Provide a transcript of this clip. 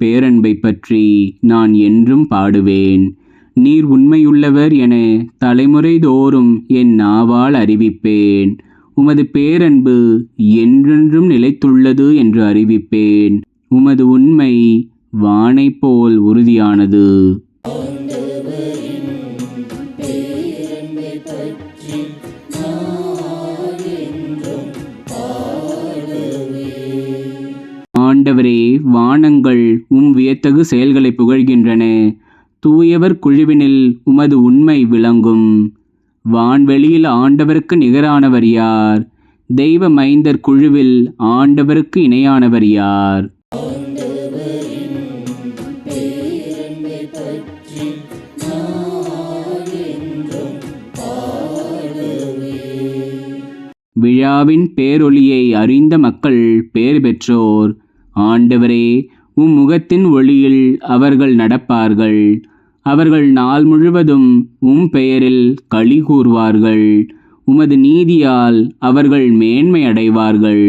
பேரன்பை பற்றி நான் என்றும் பாடுவேன். நீர் உண்மையுள்ளவர் என தலைமுறை தோறும் என் நாவால் அறிவிப்பேன். உமது பேரன்பு என்றென்றும் நிலைத்துள்ளது என்று அறிவிப்பேன். உமது உண்மை வானைப் போல் உறுதியானது. ஆண்டவரே, வானங்கள் வியத்தகு செயல்களை புகழ்கின்றன. தூயவர் குழுவினில் உமது உண்மை விளங்கும். வான்வெளியில் ஆண்டவருக்கு நிகரானவர் யார்? தெய்வ மைந்தர் குழுவில் ஆண்டவருக்கு இணையானவர் யார்? விழாவின் பேரொளியை அறிந்த மக்கள் பேறு பெற்றோர். ஆண்டவரே, முகத்தின் ஒளியில் அவர்கள் நடப்பார்கள். அவர்கள் நாள் முழுவதும் பெயரில் களி கூர்வார்கள். உமது நீதியால் அவர்கள் மேன்மை அடைவார்கள்.